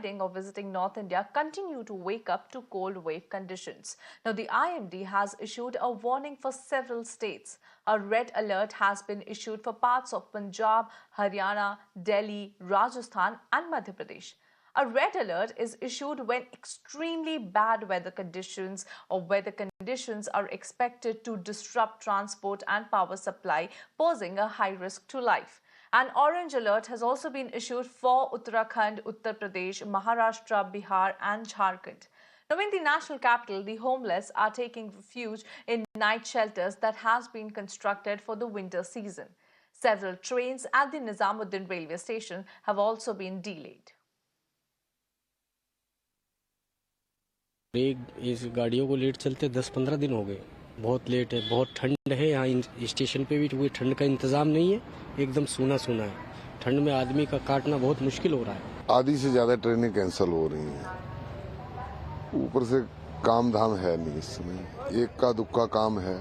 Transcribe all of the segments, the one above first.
residing or visiting North India continue to wake up to cold wave conditions. Now, the IMD has issued a warning for several states. A red alert has been issued for parts of Punjab, Haryana, Delhi, Rajasthan and Madhya Pradesh. A red alert is issued when extremely bad weather conditions or weather conditions are expected to disrupt transport and power supply, posing a high risk to life. An orange alert has also been issued for Uttarakhand, Uttar Pradesh, Maharashtra, Bihar and Jharkhand. Now, in the national capital, the homeless are taking refuge in night shelters that has been constructed for the winter season. Several trains at the Nizamuddin railway station have also been delayed. इस गाड़ियों को late चलते 10-15 दिन हो गए। बहुत late है, बहुत ठंड है। यहाँ स्टेशन पे भी कोई ठंड का इंतजाम नहीं है, एकदम सूना सूना है। ठंड में आदमी का काटना बहुत मुश्किल हो रहा है। आधी से ज्यादा ट्रेनें कैंसिल हो रही हैं। ऊपर से काम धाम है नहीं इस समय, एक का दुक्का काम है,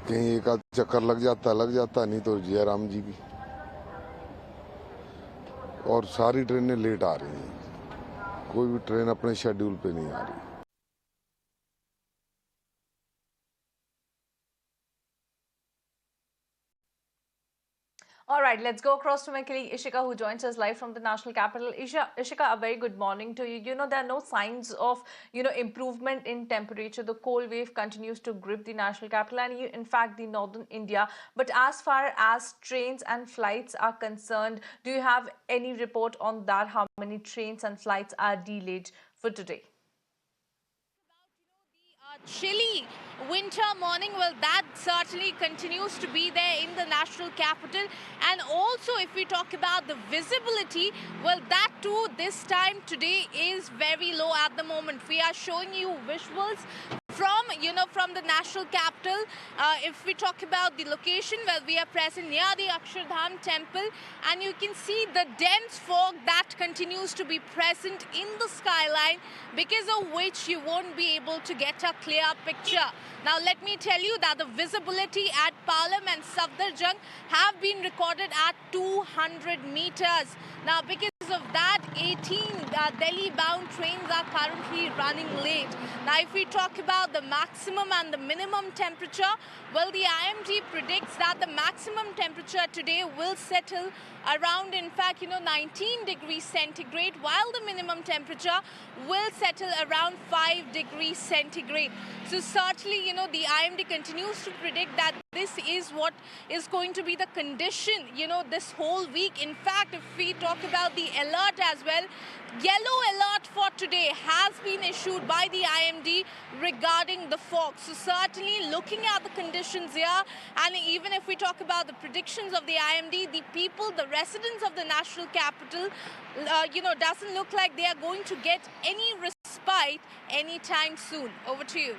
कहीं एक आध चक्कर लग जाता नहीं तो जयराम जी की। और सारी ट्रेनें लेट आ रही हैं, कोई भी ट्रेन अपने शेड्यूल पे नहीं आ रही। All right, let's go across to my colleague Ishika, who joins us live from the national capital. Ishika, a very good morning to you. There are no signs of, improvement in temperature. The cold wave continues to grip the national capital and, in fact, the northern India. But as far as trains and flights are concerned, do you have any report on that? How many trains and flights are delayed for today? Chilly winter morning, well, that certainly continues to be there in the national capital. And also, if we talk about the visibility, well, that too this time today is very low at the moment. We are showing you visuals from the national capital. If we talk about the location where we are present near the Akshardham temple, and you can see the dense fog that continues to be present in the skyline, because of which you won't be able to get a clear picture. Now, let me tell you that the visibility at Palam and Safdarjung have been recorded at 200 meters. Now, because of that, 18 Delhi-bound trains are currently running late. Now, if we talk about the maximum and the minimum temperature, well, the IMD predicts that the maximum temperature today will settle around, in fact, 19 degrees centigrade, while the minimum temperature will settle around 5 degrees centigrade. So certainly, the IMD continues to predict that this is what is going to be the condition, this whole week. In fact, if we talk about the alert as well, yellow alert for today has been issued by the IMD regarding the fog. So certainly looking at the conditions here, and even if we talk about the predictions of the IMD, the people, the residents of the national capital, doesn't look like they are going to get any respite anytime soon. Over to you.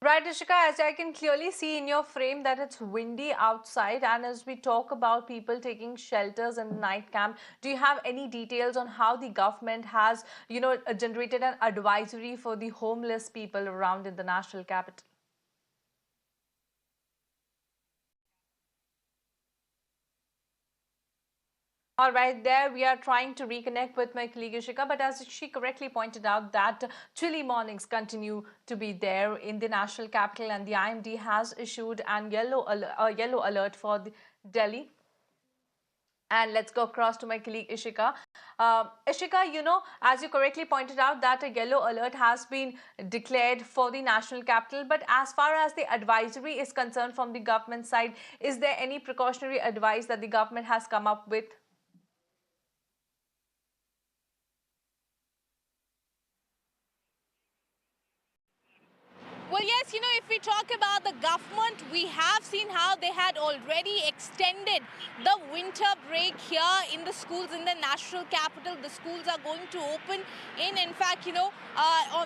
Right, Ishika, as I can clearly see in your frame that it's windy outside, and as we talk about people taking shelters in night camp, do you have any details on how the government has, generated an advisory for the homeless people around in the national capital? All right, there we are trying to reconnect with my colleague Ishika, but as she correctly pointed out that chilly mornings continue to be there in the national capital, and the IMD has issued a yellow alert for Delhi. And let's go across to my colleague Ishika. Ishika, as you correctly pointed out that a yellow alert has been declared for the national capital, but as far as the advisory is concerned from the government side, is there any precautionary advice that the government has come up with? Well, yes, if we talk about the government, we have seen how they had already extended the winter break here in the schools in the national capital. The schools are going to open in fact,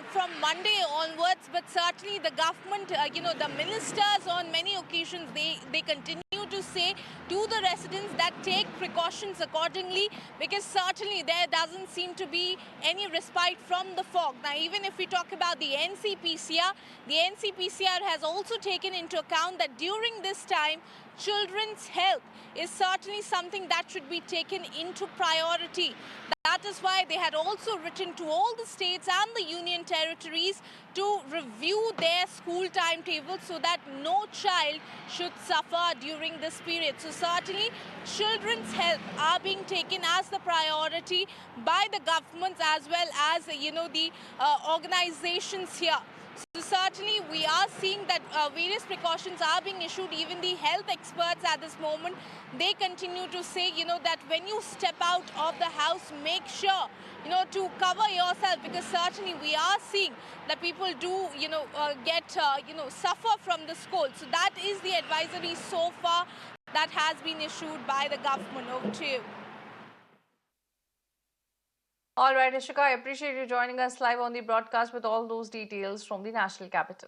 from Monday onwards. But certainly the government, the ministers on many occasions, they continue to say to the residents that take precautions accordingly, because certainly there doesn't seem to be any respite from the fog. Now, even if we talk about the NCPCR has also taken into account that during this time, children's health is certainly something that should be taken into priority. That is why they had also written to all the states and the union territories to review their school timetables so that no child should suffer during this period. So certainly children's health are being taken as the priority by the governments as well as, the organizations here. So certainly we are seeing that various precautions are being issued. Even the health experts at this moment, they continue to say, that when you step out of the house, make sure, to cover yourself, because certainly we are seeing that people do, suffer from this cold. So that is the advisory so far that has been issued by the government. Over to you. All right, Ishika, I appreciate you joining us live on the broadcast with all those details from the national capital.